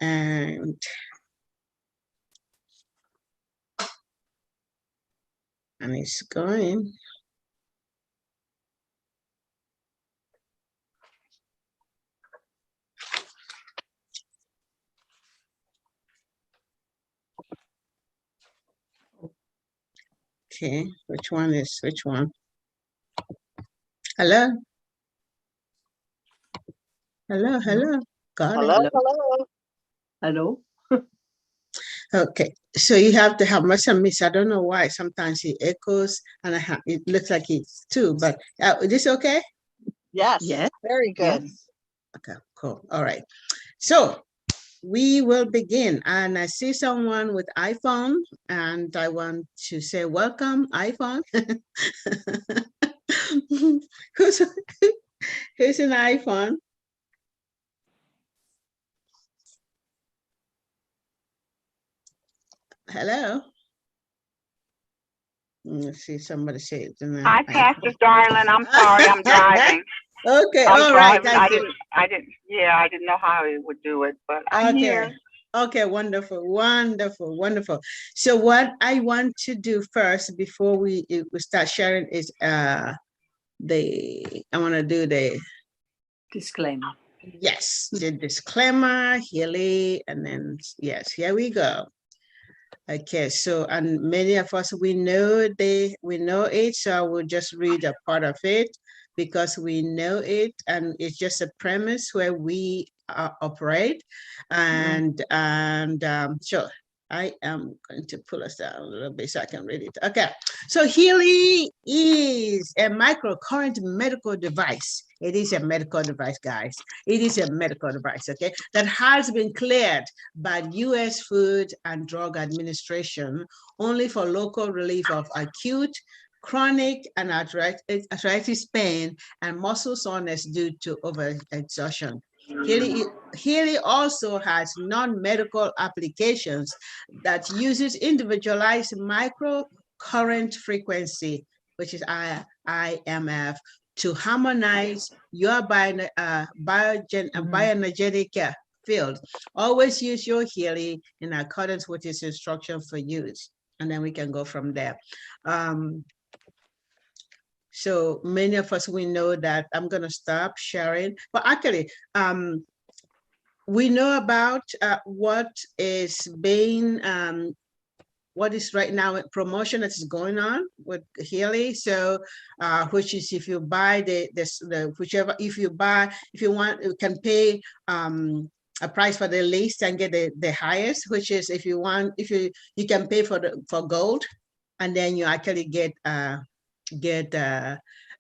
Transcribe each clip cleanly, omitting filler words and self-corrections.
And it's going. Okay, which one? Hello? Hello. Got it. Hello. Hello. Okay, so you have to have much miss. I don't know why. Sometimes it echoes, and it looks like it's two. But is this okay? Yes. Yes. Very good. Yes. Okay, cool. All right. So we will begin, and I see someone with iPhone, and I want to say welcome, iPhone. who's an iPhone? Hello. Let's see, somebody say it. Hi, Pastor Darling. I'm sorry, I'm driving. Okay, I'm all driving. right. I didn't know how it would do it, but I'm here. Okay, wonderful. So what I want to do first before we start sharing is I want to do the disclaimer. Yes, the disclaimer, Healy, and then yes, here we go. Okay, so and many of us we know it, so I will just read a part of it because we know it, and it's just a premise where we operate, and sure. I am going to pull us down a little bit so I can read it. Okay, so Healy is a microcurrent medical device. It is a medical device, guys. It is a medical device, okay, that has been cleared by U.S. Food and Drug Administration only for local relief of acute, chronic, and arthritis pain and muscle soreness due to overexertion. Healy also has non-medical applications that uses individualized microcurrent frequency, which is IMF, to harmonize your bioenergetic field. Always use your Healy in accordance with its instruction for use, and then we can go from there. So many of us, we know that I'm going to stop sharing, but actually, we know about what is being, what is right now promotion that is going on with Healy. So, which is if you buy whichever, if you want, you can pay a price for the least and get the highest, which is if you can pay for gold, and then you actually get a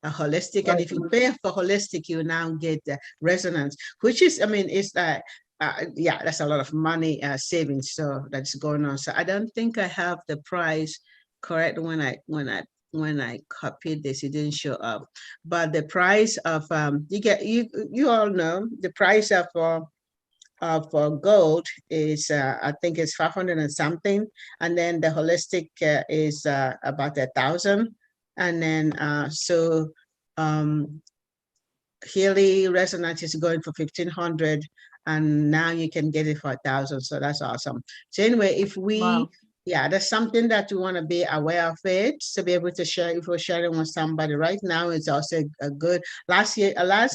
holistic, and if you pay for holistic, you now get resonance, which is, I mean, it's yeah, that's a lot of money savings. So that's going on. So I don't think I have the price correct when I copied this. It didn't show up, but the price of you all know the price of gold is I think it's 500 and something, and then the holistic is about 1,000, and then Healy resonance is going for 1,500, and now you can get it for 1,000. So that's awesome. So anyway, if we yeah, that's something that you want to be aware of it, to be able to share. If we're sharing with somebody right now, it's also a good, last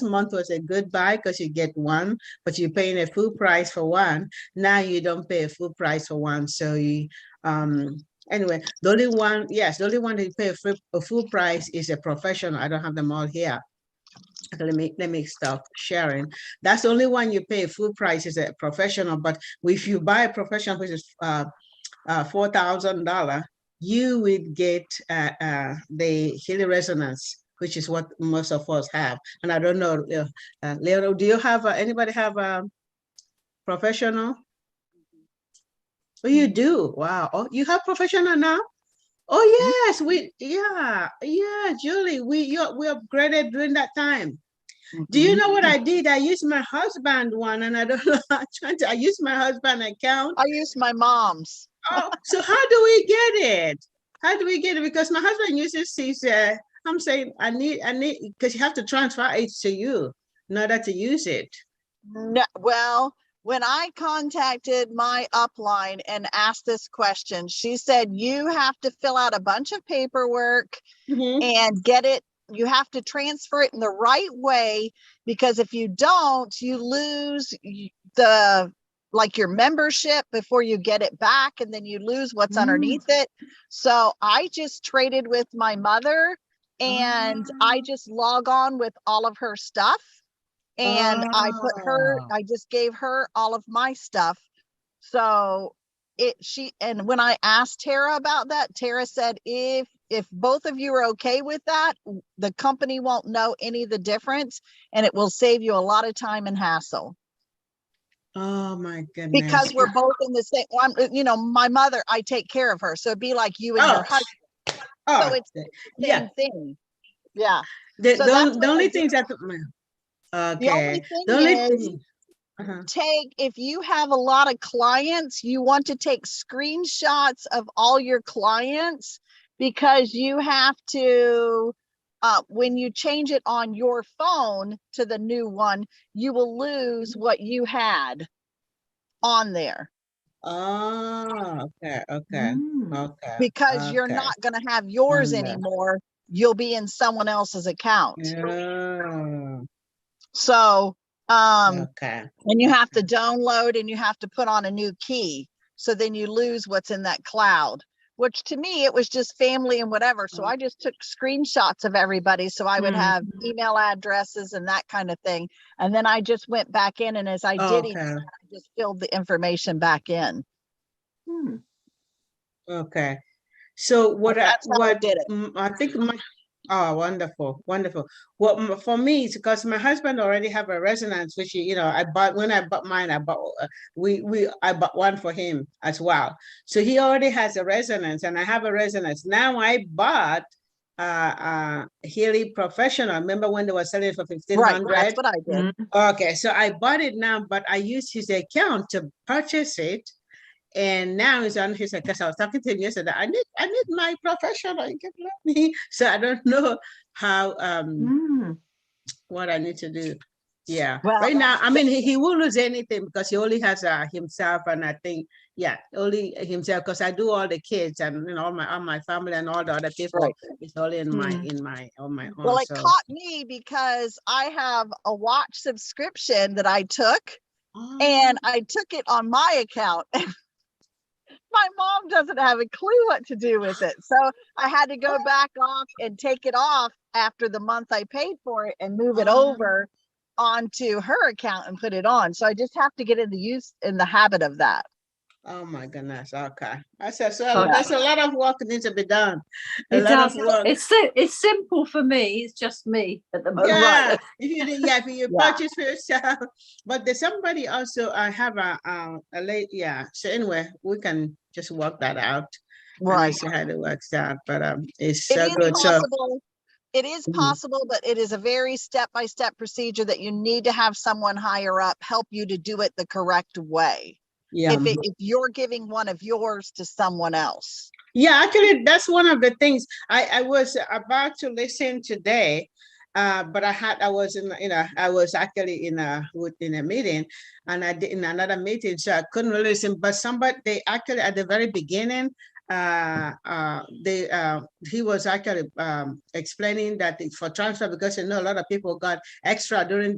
month was a good buy because you get one, but you're paying a full price for one. Now you don't pay a full price for one. So you, anyway, the only one that you pay a full price is a professional. I don't have them all here. Okay, let me stop sharing. That's the only one you pay full price is a professional, but if you buy a professional, which is $4,000, you would get the Healy resonance, which is what most of us have. And I don't know, Leo, do you have anybody have a professional? Oh, you do. Wow. Oh, you have professional now? Oh yes, Julie, we upgraded during that time. Do you know what I did? I used my husband one, and I don't know. I used my husband account. I used my mom's. Oh, so how do we get it? Because my husband uses his. I'm saying I need because you have to transfer it to you in order to use it. No, well, when I contacted my upline and asked this question, she said, you have to fill out a bunch of paperwork and get it. You have to transfer it in the right way, because if you don't, you lose your membership before you get it back, and then you lose what's underneath it. So I just traded with my mother, and I just log on with all of her stuff. And I just gave her all of my stuff. So and when I asked Tara about that, Tara said, if both of you are okay with that, the company won't know any of the difference, and it will save you a lot of time and hassle. Oh my goodness. Because we're both in the same, my mother, I take care of her. So it'd be like you and your husband. So it's the same thing. Yeah. The only thing that the only thing is, if you have a lot of clients, you want to take screenshots of all your clients, because you have to, when you change it on your phone to the new one, you will lose what you had on there. Oh, okay. Because you're not going to have yours anymore. You'll be in someone else's account. Yeah. So, and you have to download, and you have to put on a new key. So then you lose what's in that cloud, which to me, it was just family and whatever. So I just took screenshots of everybody. So I would have email addresses and that kind of thing. And then I just went back in, and as I did each one, I just filled the information back in. Okay. So I did it. I think wonderful. Well, for me, it's because my husband already have a resonance, which I bought mine. I bought one for him as well. So he already has a resonance, and I have a resonance. Now I bought Healy Professional. Remember when they were selling it for $1,500? Right, that's what I did. Okay, so I bought it now, but I used his account to purchase it. And now it's on his, because I was talking to him yesterday. I need my professional. You can let me. So I don't know how what I need to do. Yeah. Well, right now, I mean, he won't lose anything because he only has himself, and I think only himself, because I do all the kids and all my family and all the other people. Right. It's only on my own. Well, it caught me because I have a watch subscription that I took, and I took it on my account. My mom doesn't have a clue what to do with it. So I had to go back off and take it off after the month I paid for it and move it over onto her account and put it on. So I just have to get in the habit of that. Oh my goodness. Okay. I said, so there's a lot of work that needs to be done. It's simple for me. It's just me at the moment. Yeah. Right. If you purchase for yourself. But there's somebody also, I have a late, So anyway, we can just work that out. Right. See how it works out. But it's so good. Possible. It is possible, but it is a very step-by-step procedure that you need to have someone higher up help you to do it the correct way. Yeah. If you're giving one of yours to someone else. Yeah, actually, that's one of the things I was about to listen today, but I was actually in a meeting, and I did in another meeting, so I couldn't really listen. But they actually at the very beginning, he was actually explaining that for transfer, because a lot of people got extra during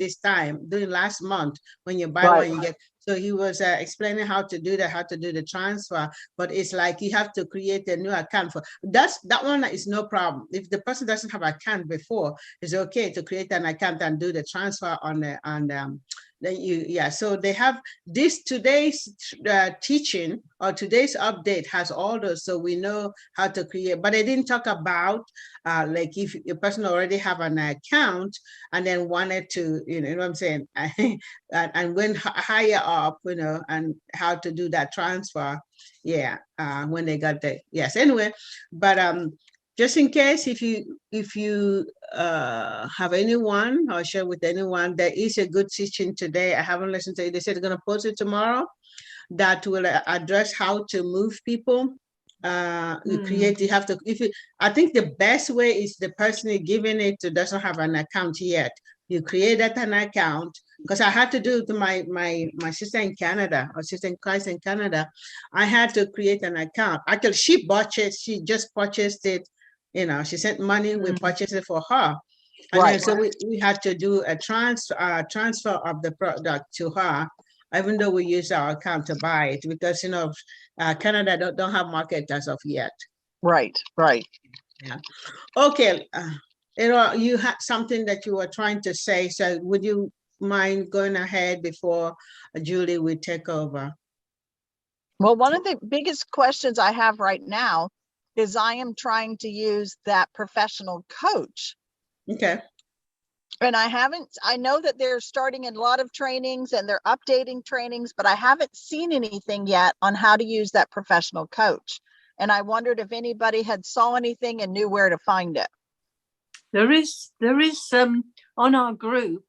last month. When you buy one, you get. So he was explaining how to do the transfer, but it's like you have to create a new account for that one. Is no problem. If the person doesn't have an account before, it's okay to create an account and do the transfer so they have today's teaching, or today's update has all those, so we know how to create. But they didn't talk about like if a person already have an account and then wanted to, you know what I'm saying, and went higher up, and how to do that transfer. When they got there. Yes. Anyway, but just in case, if you have anyone or share with anyone, there is a good teaching today. I haven't listened to it. They said they're going to post it tomorrow. That will address how to move people. You have to. I think the best way is the person giving it to doesn't have an account yet. You create an account, because I had to do to my sister in Canada, or sister in Christ in Canada. I had to create an account. Actually, she just purchased it. You know, she sent money. We purchased it for her, and then so we had to do a transfer of the product to her, even though we use our account to buy it, because Canada don't have market as of yet. Right. Yeah. Okay. You had something that you were trying to say, so would you mind going ahead before Julie will take over? Well, one of the biggest questions I have right now is I am trying to use that professional coach. Okay. And I know that they're starting a lot of trainings and they're updating trainings, but I haven't seen anything yet on how to use that professional coach. And I wondered if anybody had saw anything and knew where to find it. There is on our group,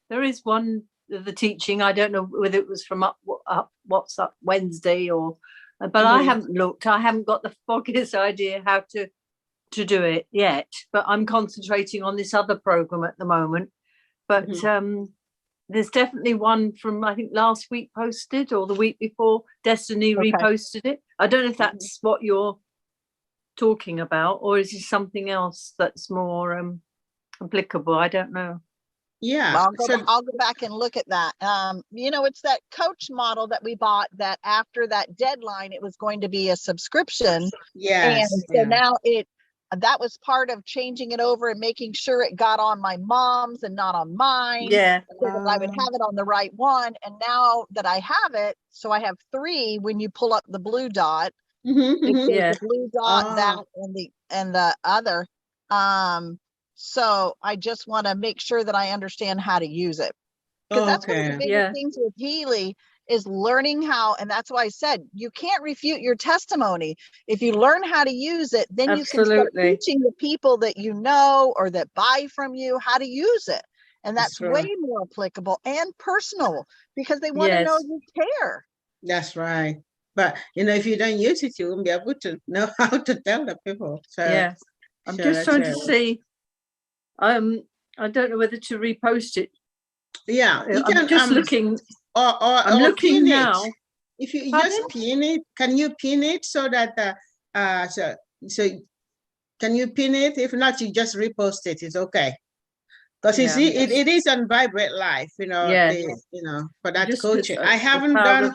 there is one of the teaching. I don't know whether it was from up WhatsApp Wednesday but I haven't looked. I haven't got the foggiest idea how to do it yet, but I'm concentrating on this other program at the moment. But there's definitely one from, I think, last week posted, or the week before. Destiny reposted it. I don't know if that's what you're talking about, or is it something else that's more applicable? I don't know. Yeah, I'll go back and look at that. It's that coach model that we bought, that after that deadline it was going to be a subscription. Yes. And so now that was part of changing it over and making sure it got on my mom's and not on mine. Yeah. So that I would have it on the right one. And now that I have it, so I have 3 when you pull up the blue dot. The blue dot, that and the other. So I just want to make sure that I understand how to use it. Because that's one of the biggest things with Healy, is learning how, and that's why I said you can't refute your testimony. If you learn how to use it, then you can start teaching the people that you know or that buy from you how to use it. And that's way more applicable and personal, because they want to know you care. That's right. But if you don't use it, you won't be able to know how to tell the people. So I'm just trying to see. I don't know whether to repost it. Yeah, I'm just looking. I'm looking now. If you just pin it, can you pin it so that so can you pin it? If not, you just repost it. It's okay. Because you see, it is on Vibrate Life. For that coaching. I haven't done.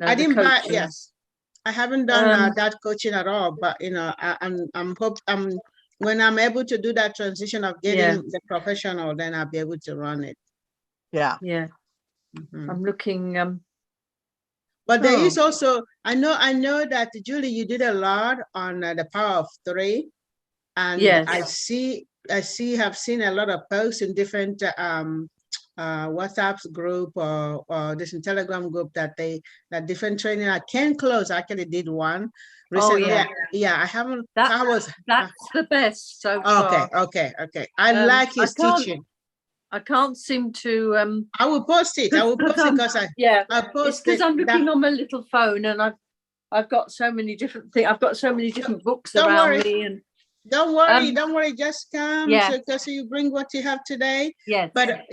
I didn't buy. Yes, I haven't done that coaching at all. But I'm when I'm able to do that transition of getting the professional, then I'll be able to run it. Yeah. I'm looking. But there is also, I know that Julie, you did a lot on the Power of 3, and I have seen a lot of posts in different WhatsApp group or this Telegram group that different training. Ken Close actually did one recently. I haven't. That's the best so far. Okay. I like his teaching. I can't seem to. I will post it. I post it's because I'm looking on my little phone, and I've got so many different things. I've got so many different books around me, and don't worry. Just come. So you bring what you have today. Yes. But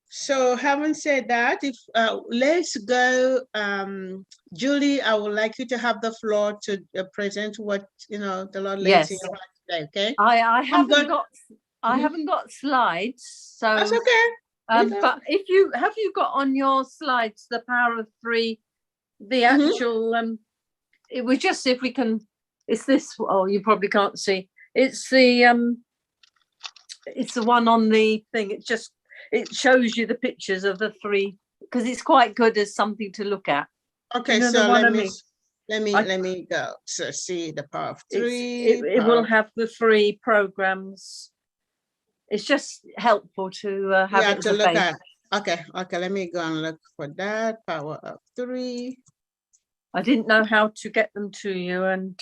so having said that, if let's go, Julie, I would like you to have the floor to present what the Lord lays in your heart today. Okay. I haven't got slides, so that's okay. But if you got on your slides the Power of 3, the actual it was just, if we can, it's this. Oh, you probably can't see. It's the one on the thing. It shows you the pictures of the 3, because it's quite good as something to look at. Okay, so let me go. So see the Power of 3. It will have the 3 programs. It's just helpful to have it to look at. Okay. Let me go and look for that Power of 3. I didn't know how to get them to you, and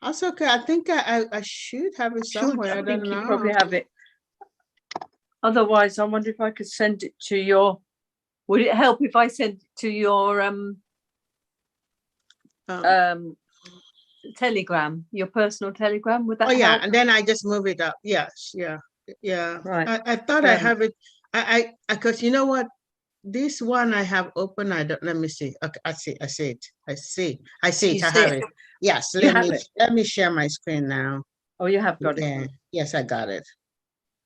that's okay. I think I should have it somewhere. I don't know. You probably have it. Otherwise, I wonder if I could send it to your. Would it help if I sent it to your Telegram, your personal Telegram? Would that help? And then I just move it up. Yes, yeah. Yeah. Right. I thought I have it. Because you know what? This one I have open. I don't. Let me see. Okay, I see. I see it. I see. I see You it. I see have it? it. Yes. You have it. Let me share my screen now. Oh, you have got Yeah. it. Yes, I got it.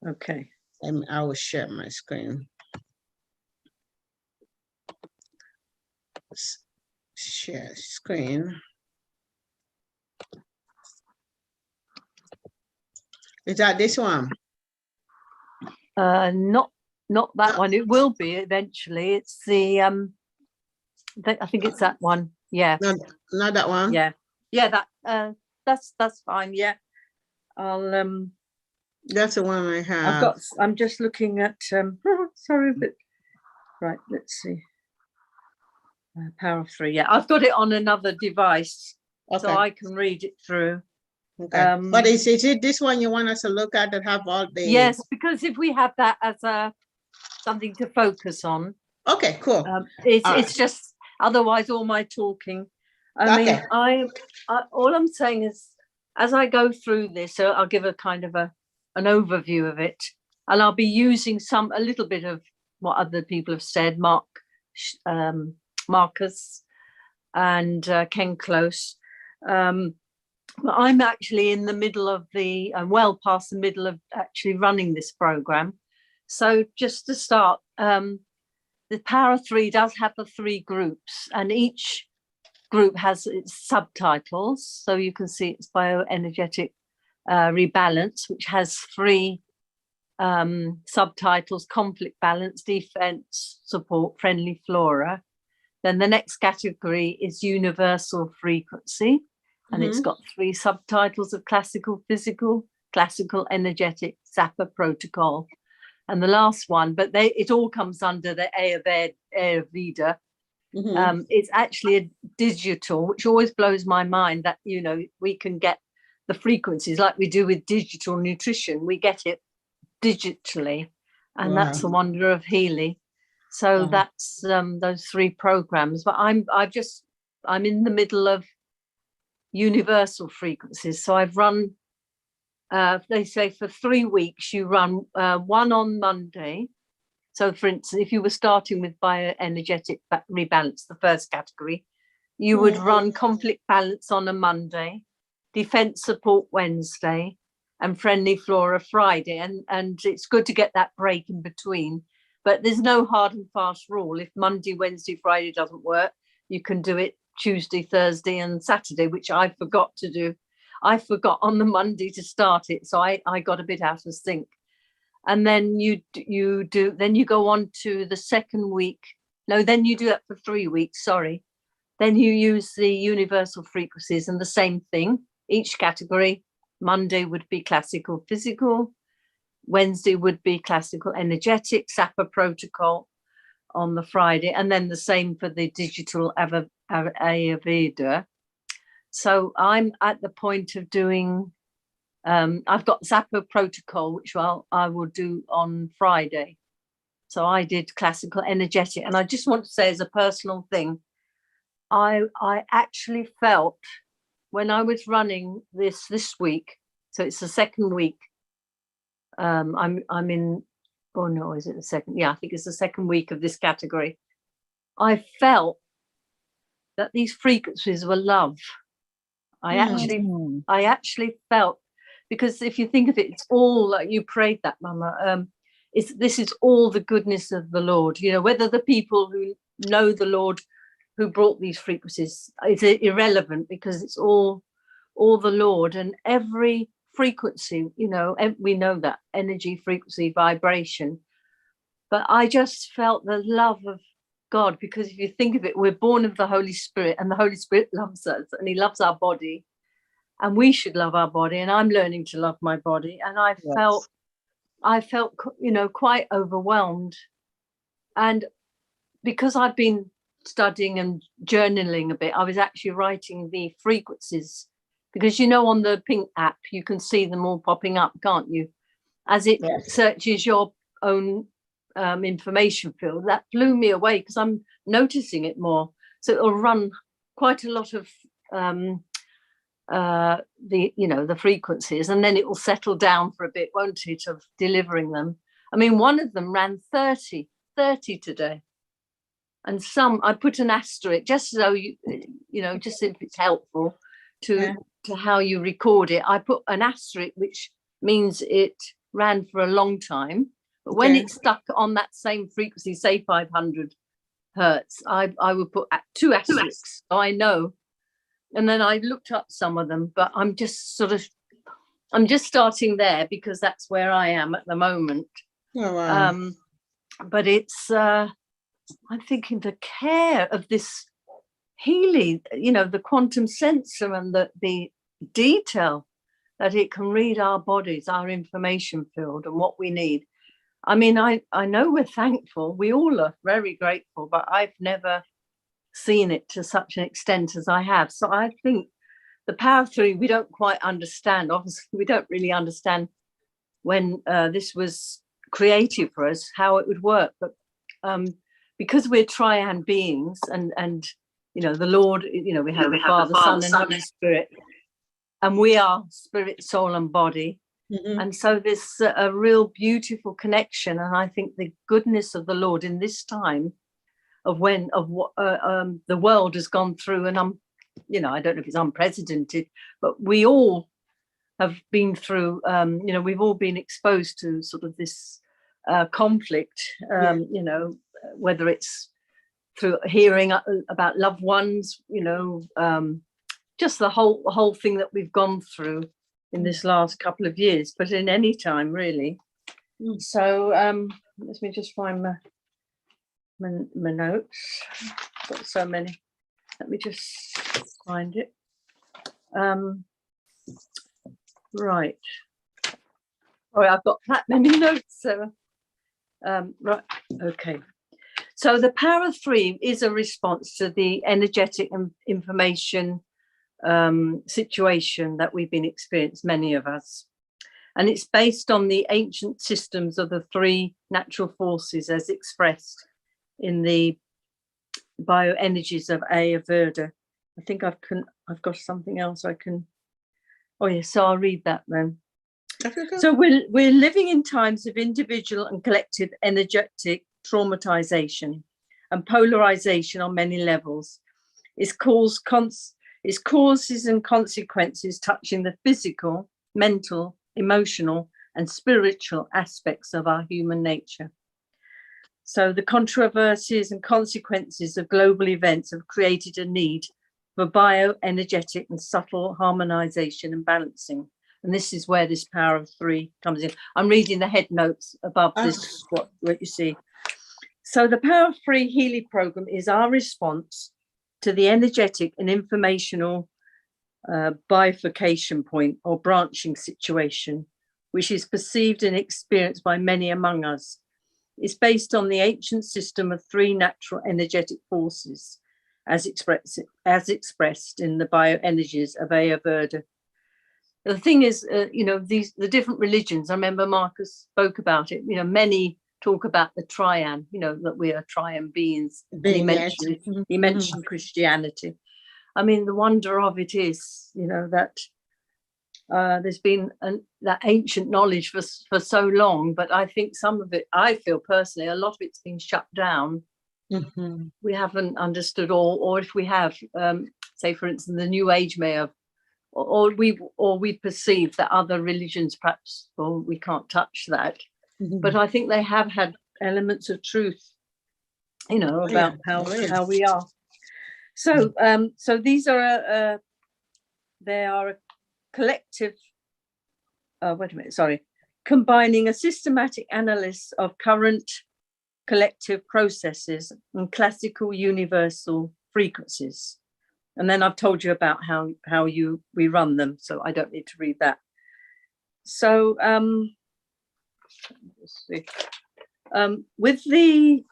Okay. I will share my screen. Share screen. Is that this one? Not that one. It will be eventually. It's the I think it's that one. Yeah. Not that one. Yeah. Yeah. That's fine. Yeah. I'll That's the one I have. I'm just looking at sorry, but right. Let's see. Power of 3. Yeah, I've got it on another device, so I can read it through. Okay. But is it this one you want us to look at that have all the? Yes, because if we have that as something to focus on. Okay, cool. It's just otherwise all my talking. I mean, I all I'm saying is as I go through this, so I'll give a kind of an overview of it, and I'll be using a little bit of what other people have said, Marcus and Ken Close. I'm actually in the middle of well past the middle of actually running this program. So just to start, the Power 3 does have the 3 groups, and each group has its subtitles. So you can see it's bioenergetic rebalance, which has 3 subtitles: conflict balance, defense, support, friendly flora. Then the next category is universal frequency, and it's got 3 subtitles of classical physical, classical energetic, Zappa protocol. And the last one, but it all comes under the Ayurveda. It's actually a digital, which always blows my mind that, you know, we can get the frequencies like we do with digital nutrition. We get it digitally, and that's the wonder of Healy. So that's those 3 programs. But I'm in the middle of universal frequencies. So I've run, they say for 3 weeks you run one on Monday. So for instance, if you were starting with bioenergetic rebalance, the first category, you would run conflict balance on a Monday, defense support Wednesday, and friendly flora Friday. And it's good to get that break in between. But there's no hard and fast rule. If Monday, Wednesday, Friday doesn't work, you can do it Tuesday, Thursday, and Saturday, which I forgot to do. I forgot on the Monday to start it, so I got a bit out of sync. And then you go on to the second week. No, then you do that for 3 weeks. Sorry. Then you use the universal frequencies, and the same thing. Each category. Monday would be classical physical. Wednesday would be classical energetic, Zappa protocol on the Friday, and then the same for the digital Ayurveda. So I'm at the point of doing, I've got Zappa protocol, which I will do on Friday. So I did classical energetic, and I just want to say as a personal thing, I actually felt when I was running this week, so it's the second week, I'm in, oh no, is it the second? Yeah, I think it's the second week of this category. I felt that these frequencies were love. I actually felt, because if you think of it, it's all like you prayed that, Mama. This is all the goodness of the Lord. You know, whether the people who know the Lord who brought these frequencies, it's irrelevant, because it's all the Lord, and every frequency, you know, we know that energy, frequency, vibration. But I just felt the love of God, because if you think of it, we're born of the Holy Spirit, and the Holy Spirit loves us, and he loves our body, and we should love our body. And I'm learning to love my body. And I felt, you know, quite overwhelmed. And because I've been studying and journaling a bit, I was actually writing the frequencies, because, you know, on the Pink app, you can see them all popping up, can't you? As it searches your own information field. That blew me away, because I'm noticing it more. So it'll run quite a lot of the frequencies, and then it will settle down for a bit, won't it, of delivering them. I mean, one of them ran 30 today, and some I put an asterisk just so just if it's helpful to how you record it. I put an asterisk, which means it ran for a long time, but when it's stuck on that same frequency, say 500 hertz, I would put 2 asterisks, so I know. And then I looked up some of them, but I'm just starting there because that's where I am at the moment. Oh, wow. But it's I'm thinking the care of this Healy, the quantum sensor, and the detail that it can read our bodies, our information field, and what we need. I mean, I know we're thankful. We all are very grateful, but I've never seen it to such an extent as I have. So I think the power of 3, we don't quite understand. Obviously, we don't really understand when this was created for us, how it would work. But because we're triune beings, and the Lord, we have the Father, Son, and Holy Spirit, and we are spirit, soul, and body. Mm-hmm. And so there's a real beautiful connection. And I think the goodness of the Lord in this time of what the world has gone through, and I don't know if it's unprecedented, but we all have been through, we've all been exposed to sort of this conflict, whether it's through hearing about loved ones, just the whole thing that we've gone through in this last couple of years, but in any time really. So let me just find my notes. I've got so many. Let me just find it. Right. All right, I've got that many notes, Sarah. Right, okay. So the power of 3 is a response to the energetic and information situation that we've been experiencing, many of us. And it's based on the ancient systems of the 3 natural forces as expressed in the bioenergies of Ayurveda. I think I've got something else I can. Oh yes, so I'll read that then. So we're living in times of individual and collective energetic traumatization and polarization on many levels. Its causes and consequences touching the physical, mental, emotional, and spiritual aspects of our human nature. So the controversies and consequences of global events have created a need for bioenergetic and subtle harmonization and balancing. And this is where this power of 3 comes in. I'm reading the head notes above this, what you see. So the power of 3 Healy program is our response to the energetic and informational bifurcation point or branching situation, which is perceived and experienced by many among us. It's based on the ancient system of 3 natural energetic forces as expressed in the bioenergies of Ayurveda. The thing is, the different religions, I remember Marcus spoke about it, many talk about the triune, that we are triune beings. He mentioned Christianity. I mean, the wonder of it is, that there's been that ancient knowledge for so long, but I think some of it, I feel personally, a lot of it's been shut down. Mm-hmm. We haven't understood all, or if we have, say, for instance, the New Age may have, or we perceive that other religions perhaps, well, we can't touch that. Mm-hmm. But I think they have had elements of truth, about how we are. So, so these are they are a collective. Combining a systematic analysis of current collective processes and classical universal frequencies. And then I've told you about how we run them, so I don't need to read that. So let's see. With the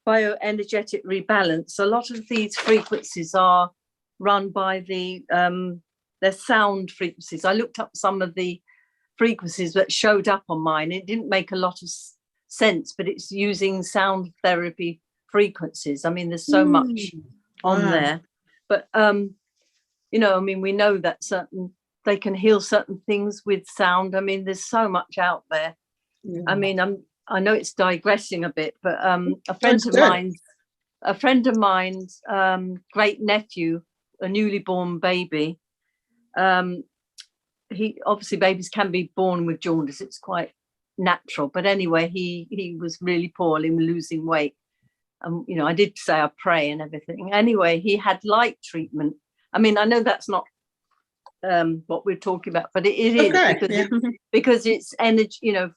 bioenergetic rebalance, a lot of these frequencies are run by their sound frequencies. I looked up some of the frequencies that showed up on mine. It didn't make a lot of sense, but it's using sound therapy frequencies. I mean, there's so much on there, but you know, I mean, we know that they can heal certain things with sound. I mean, there's so much out there. I mean, I know it's digressing a bit, but a friend of mine's great nephew, a newly born baby, he obviously, babies can be born with jaundice, it's quite natural, but anyway, he was really poorly and losing weight. You know, I did say I pray and everything. Anyway, he had light treatment. I mean, I know that's not what we're talking about, but it is because it's energy, you know,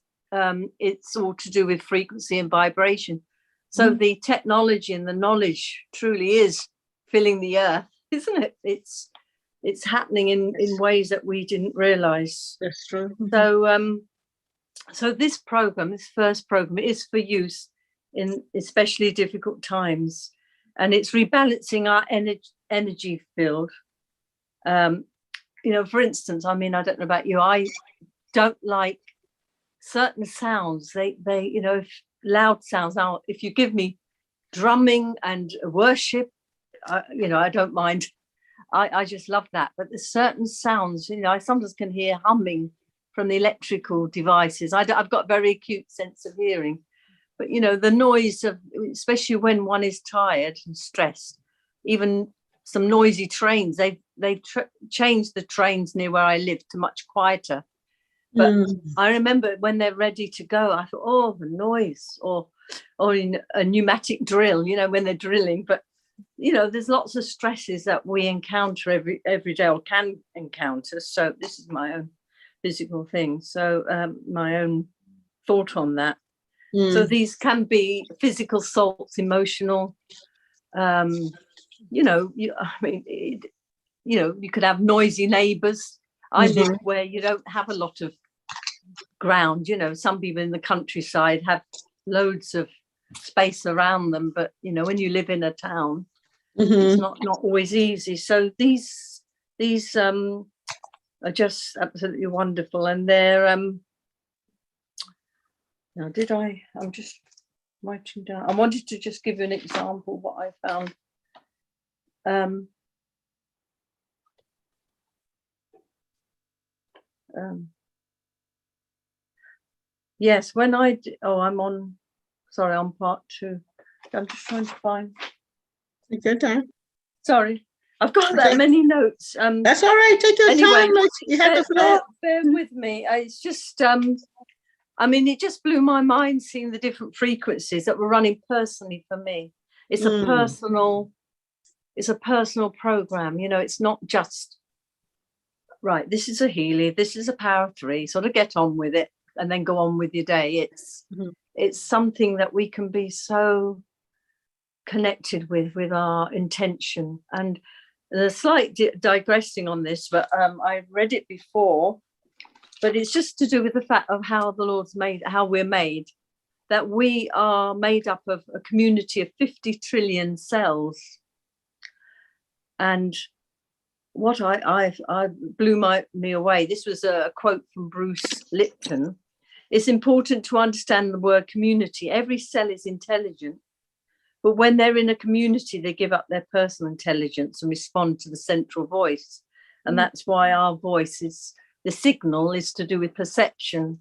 it's all to do with frequency and vibration. So the technology and the knowledge truly is filling the earth, isn't it? It's happening in ways that we didn't realize. That's true. So this first program is for use in especially difficult times, and it's rebalancing our energy field. You know, for instance, I mean, I don't know about you, I don't like certain sounds. They you know, if loud sounds. Now, if you give me drumming and worship, you know, I don't mind. I just love that. But there's certain sounds, you know, I sometimes can hear humming from the electrical devices. I've got a very acute sense of hearing. But, you know, the noise of, especially when one is tired and stressed, even some noisy trains, they've changed the trains near where I live to much quieter. But I remember when they're ready to go, I thought, oh, the noise, or in a pneumatic drill, you know, when they're drilling. But, you know, there's lots of stresses that we encounter every day or can encounter. So this is my own physical thing. So my own thought on that. So these can be physical salts, emotional, you know, I mean, you know, you could have noisy neighbours. I live where you don't have a lot of ground, you know, some people in the countryside have loads of space around them, but, you know, when you live in a town, it's not always easy. So these are just absolutely wonderful. And they're, now I'm just writing down. I wanted to just give you an example of what I found. Yes, when I'm on part 2. I'm just trying to find. Take your time. Sorry, I've got that many notes. That's all right. Take your time. You have the floor. Bear with me. It's just I mean, it just blew my mind seeing the different frequencies that were running personally for me. It's a personal program. You know, it's not just right. This is a Healy. This is a power 3. Sort of get on with it and then go on with your day. It's something that we can be so connected with our intention. And a slight digressing on this, but I read it before. But it's just to do with the fact of how the Lord's made, how we're made, that we are made up of a community of 50 trillion cells. And what I blew me away, this was a quote from Bruce Lipton. It's important to understand the word community. Every cell is intelligent, but when they're in a community, they give up their personal intelligence and respond to the central voice. And that's why our voice is, the signal is to do with perception.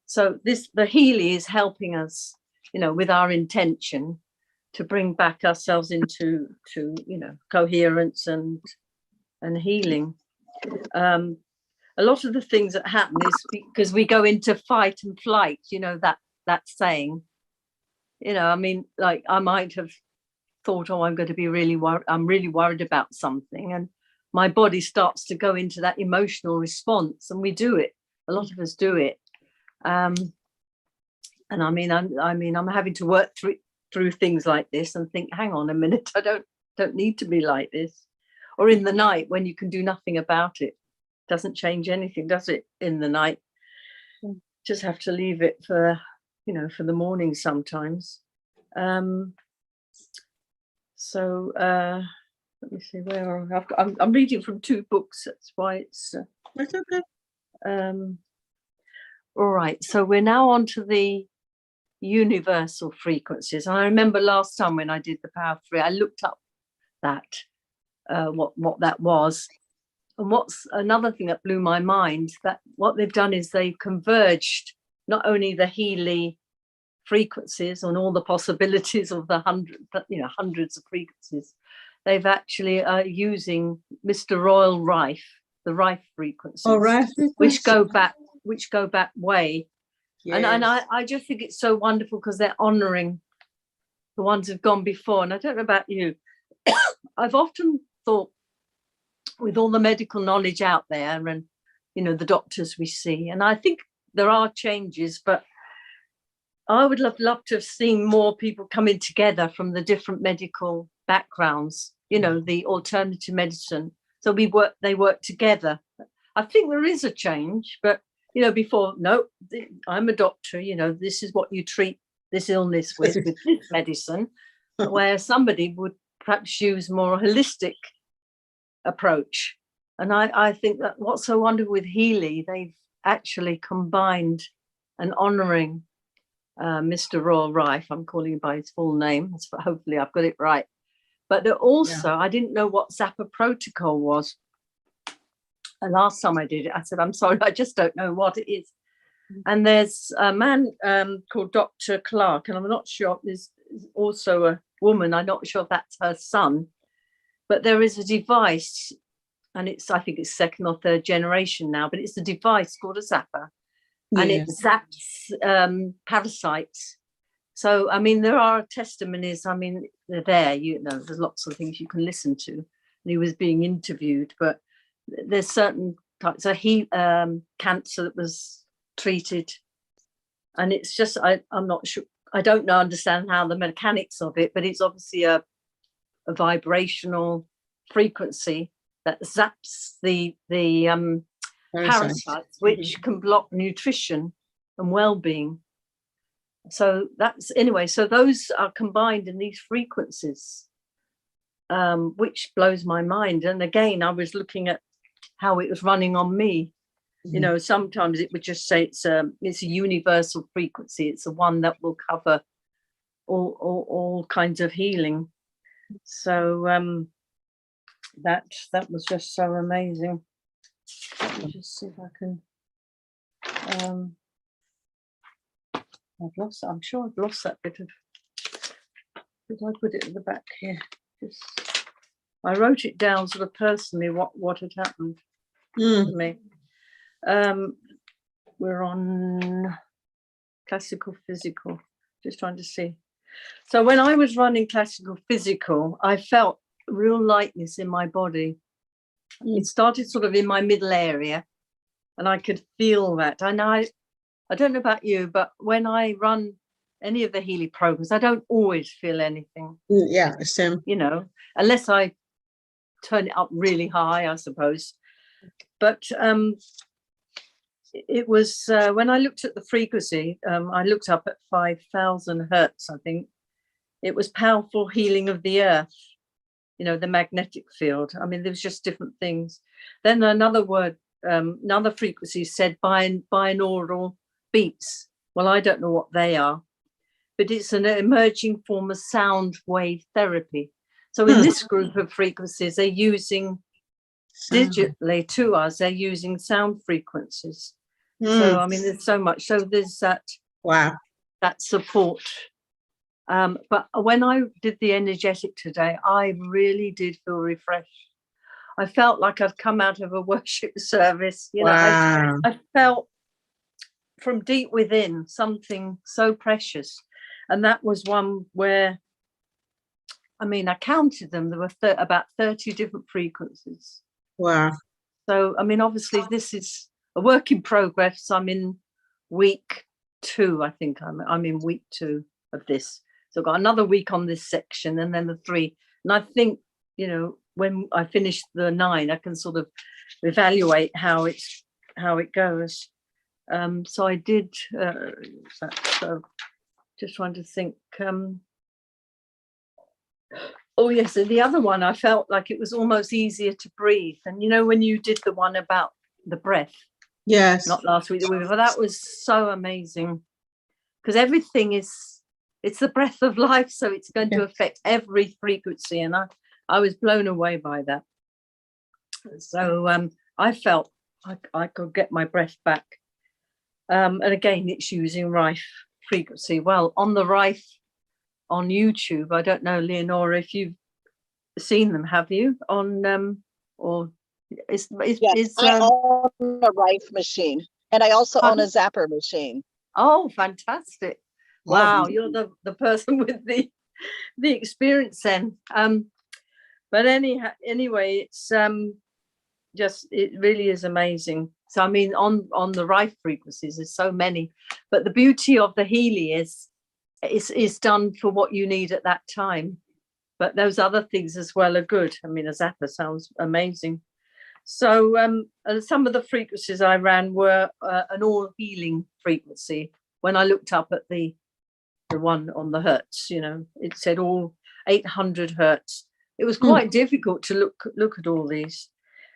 So the Healy is helping us, you know, with our intention to bring back ourselves into you know, coherence and healing. A lot of the things that happen is because we go into fight and flight, you know, that saying, you know, I mean, like I might have thought, oh, I'm going to be really worried. I'm really worried about something. And my body starts to go into that emotional response, and we do it. A lot of us do it. And I mean, I'm having to work through things like this and think, hang on a minute, I don't need to be like this. Or in the night when you can do nothing about it, doesn't change anything, does it? In the night, just have to leave it for, you know, for the morning sometimes. Let me see where I'm reading from 2 books. That's why it's. That's okay. All right. So we're now on to the universal frequencies. And I remember last time when I did the Power 3, I looked up that what that was. And what's another thing that blew my mind, that what they've done is they've converged not only the Healy frequencies and all the possibilities of the hundreds of frequencies, they've actually using Mr. Royal Rife, the Rife frequencies, which go back way. Yes. And I just think it's so wonderful because they're honoring the ones who've gone before. And I don't know about you, I've often thought, with all the medical knowledge out there and, you know, the doctors we see, and I think there are changes, but I would love to have seen more people coming together from the different medical backgrounds, you know, the alternative medicine. So they work together. I think there is a change, but, you know, before, no, I'm a doctor, you know, this is what you treat this illness with this medicine, where somebody would perhaps use more holistic approach. And I think that what's so wonderful with Healy, they've actually combined an honouring Mr. Royal Rife, I'm calling him by his full name, so hopefully I've got it right. But they're also, I didn't know what Zappa protocol was. And last time I did it, I said, I'm sorry, I just don't know what it is. And there's a man called Dr. Clark, and I'm not sure, there's also a woman, I'm not sure if that's her son, but there is a device, and I think it's second or third generation now, but it's a device called a zapper, and it zaps parasites. So, I mean, there are testimonies, I mean, they're there, you know, there's lots of things you can listen to. And he was being interviewed, but there's certain types of cancer that was treated. And it's just, I'm not sure, I don't understand how the mechanics of it, but it's obviously a vibrational frequency that zaps the parasites, which can block nutrition and well-being. So that's, anyway, so those are combined in these frequencies, which blows my mind. And again, I was looking at how it was running on me. You know, sometimes it would just say it's a universal frequency. It's the one that will cover all kinds of healing. So that was just so amazing. Let me just see if I can. I'm sure I've lost that bit of. Did I put it at the back here? I wrote it down sort of personally what had happened to me. We're on classical physical. Just trying to see. So when I was running classical physical, I felt real lightness in my body. It started sort of in my middle area, and I could feel that. And I don't know about you, but when I run any of the Healy programs, I don't always feel anything. Yeah, same. You know, unless I turn it up really high, I suppose. But it was when I looked at the frequency, I looked up at 5,000 hertz, I think. It was powerful healing of the earth, you know, the magnetic field. I mean, there was just different things. Then another word, another frequency said binaural beats. Well, I don't know what they are, but it's an emerging form of sound wave therapy. So in this group of frequencies, they're using digitally to us, they're using sound frequencies. So, I mean, there's so much. So there's that, that support. But when I did the energetic today, I really did feel refreshed. I felt like I've come out of a worship service. You know, I felt from deep within something so precious. And that was one where, I mean, I counted them. There were about 30 different frequencies. Wow. So, I mean, obviously, this is a work in progress. I'm in week 2, I think. I'm in week 2 of this. So I've got another week on this section and then the 3. And I think, you know, when I finish the 9, I can sort of evaluate how it goes. So I did so just trying to think. Oh yes, and the other one, I felt like it was almost easier to breathe. And you know, when you did the one about the breath, not last week, but that was so amazing, because everything it's the breath of life, so it's going to affect every frequency. And I was blown away by that. So I felt I could get my breath back. And again, it's using Rife frequency. Well, on the Rife on YouTube, I don't know, Leonora, if you've seen them, have you? On or is Yes, I own a Rife machine, and I also own a Zapper machine. Oh, fantastic! Wow, you're the person with the experience then. But anyway, it's just, it really is amazing. So I mean, on the Rife frequencies, there's so many, but the beauty of the Healy is done for what you need at that time. But those other things as well are good. I mean, a Zapper sounds amazing. So some of the frequencies I ran were an all healing frequency. When I looked up at the one on the hertz, you know, it said all 800 hertz. It was quite difficult to look at all these.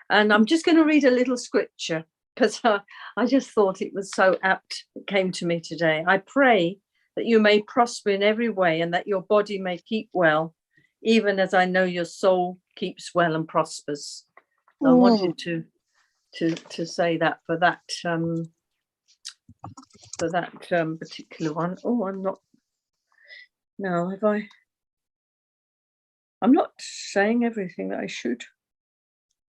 And I'm just going to read a little scripture because I just thought it was so apt. It came to me today. I pray that you may prosper in every way and that your body may keep well, even as I know your soul keeps well and prospers. So I wanted to say that for that particular one. Oh, I'm not. No, have I? I'm not saying everything that I should.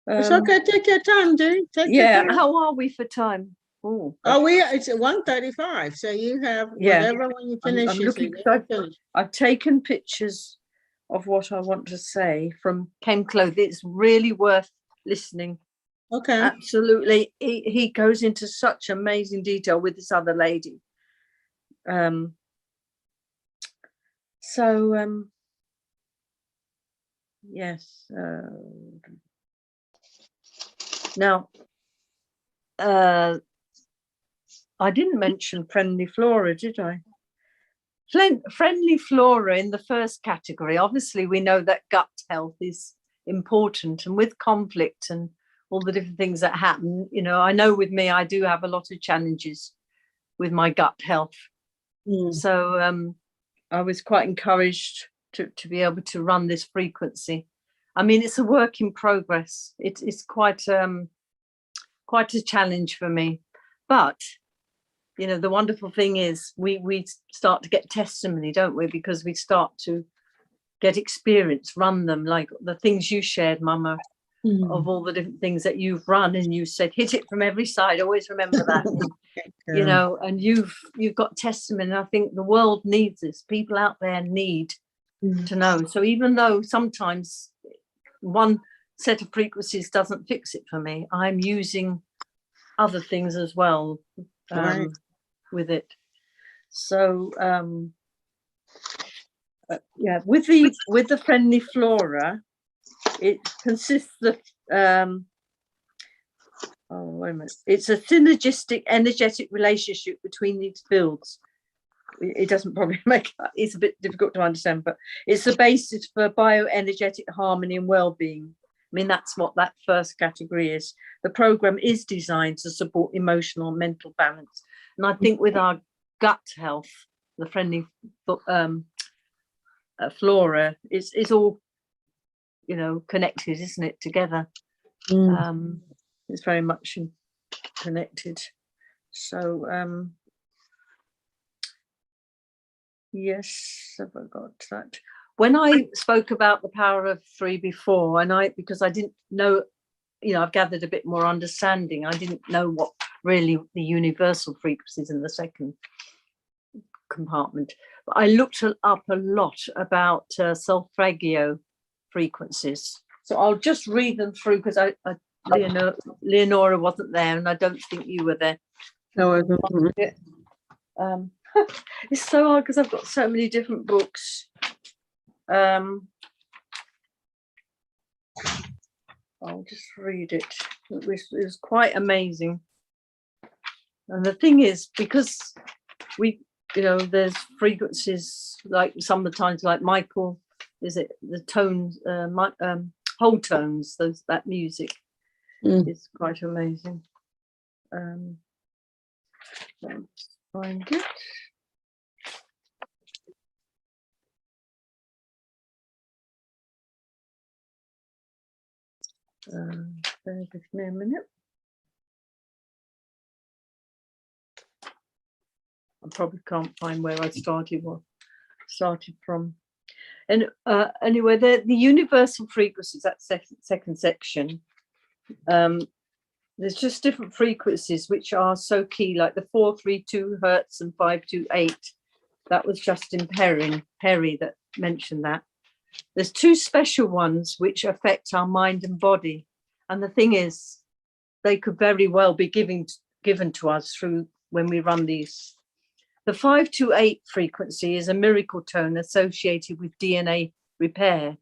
It's okay. Take your time, Jane. Take your time. How are we for time? Oh, it's 1:35. So you have whatever when you finish. I'm looking. I've taken pictures of what I want to say from Ken Cloth. It's really worth listening. Okay. Absolutely. He goes into such amazing detail with this other lady. Yes. Now, I didn't mention friendly flora, did I? Friendly flora in the first category. Obviously, we know that gut health is important, and with conflict and all the different things that happen, you know, I know with me, I do have a lot of challenges with my gut health. So I was quite encouraged to be able to run this frequency. I mean, it's a work in progress. It's quite a challenge for me, but you know, the wonderful thing is we start to get testimony, don't we? Because we start to get experience, run them, like the things you shared, Mama, of all the different things that you've run, and you said hit it from every side. Always remember that. You know, and you've got testimony. And I think the world needs this. People out there need to know. So even though sometimes one set of frequencies doesn't fix it for me, I'm using other things as well with it. So with the friendly flora, it consists of wait a minute. It's a synergistic energetic relationship between these fields. It doesn't probably it's a bit difficult to understand, but it's the basis for bioenergetic harmony and well-being. I mean, that's what that first category is. The program is designed to support emotional and mental balance. And I think with our gut health, the friendly flora is all, you know, connected, isn't it, together? It's very much connected. So yes, have I got that? When I spoke about the power of 3 before, and because I didn't know, you know, I've gathered a bit more understanding. I didn't know what really the universal frequencies in the second compartment. But I looked up a lot about solfeggio frequencies. So I'll just read them through because Leonora wasn't there, and I don't think you were there. No, I don't. It's so hard because I've got so many different books. I'll just read it. It was quite amazing. And the thing is, because we, you know, there's frequencies like some of the times, like Michael, is it the tones, whole tones, that music is quite amazing. Let's find it. Bear with me a minute. I probably can't find where I started from. And anyway, the universal frequencies, that second section, there's just different frequencies which are so key, like the 432 hertz and 528. That was Justin Perry that mentioned that. There's two special ones which affect our mind and body. And the thing is, they could very well be given to us through when we run these. The 528 frequency is a miracle tone associated with DNA repair.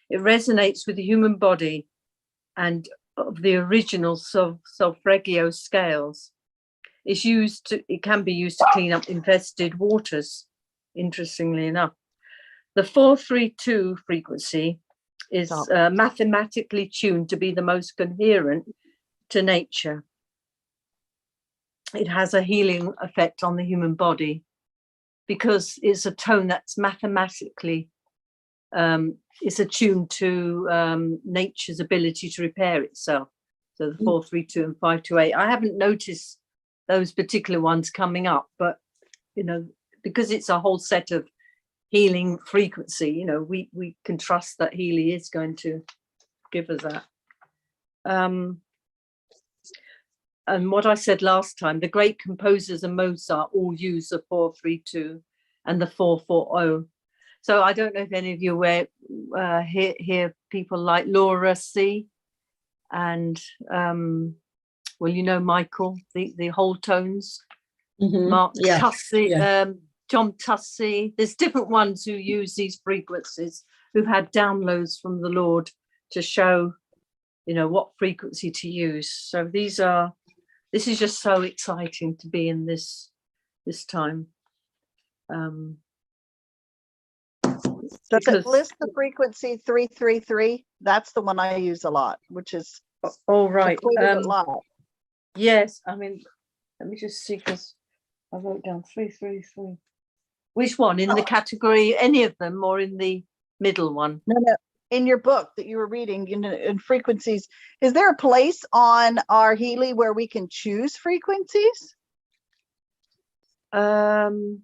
It resonates with the human body and of the original solfeggio scales. It can be used to clean up infested waters, interestingly enough. The 432 frequency is mathematically tuned to be the most coherent to nature. It has a healing effect on the human body because it's a tone that's mathematically is attuned to nature's ability to repair itself. So the 432 and 528. I haven't noticed those particular ones coming up, but because it's a whole set of healing frequency, we can trust that Healy is going to give us that. And what I said last time, the great composers and Mozart all use the 432 and the 440. So I don't know if any of you hear people like Laura C. and Michael, the whole tones, Mark Tussey, John Tussey. There's different ones who use these frequencies, who've had downloads from the Lord to show, what frequency to use. So this is just so exciting to be in this time. Does it list the frequency 333? That's the one I use a lot, which is all right. A lot. Yes, I mean, let me just see, because I wrote down 333. Which one? In the category, any of them, or in the middle one? No. In your book that you were reading, in frequencies, is there a place on our Healy where we can choose frequencies? I'm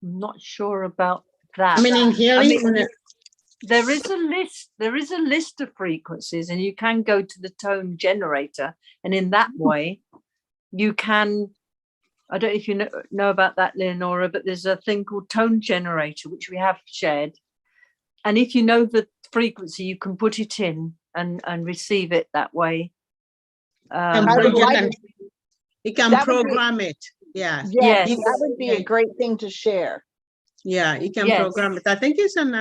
not sure about that. I mean, in Healy, there is a list of frequencies, and you can go to the tone generator, and in that way you can, I don't know if you know about that, Leonora, but there's a thing called tone generator which we have shared, and if you know the frequency, you can put it in and receive it that way. You can program it. Yeah. Yes, that would be a great thing to share. Yeah, you can program it. I think it's on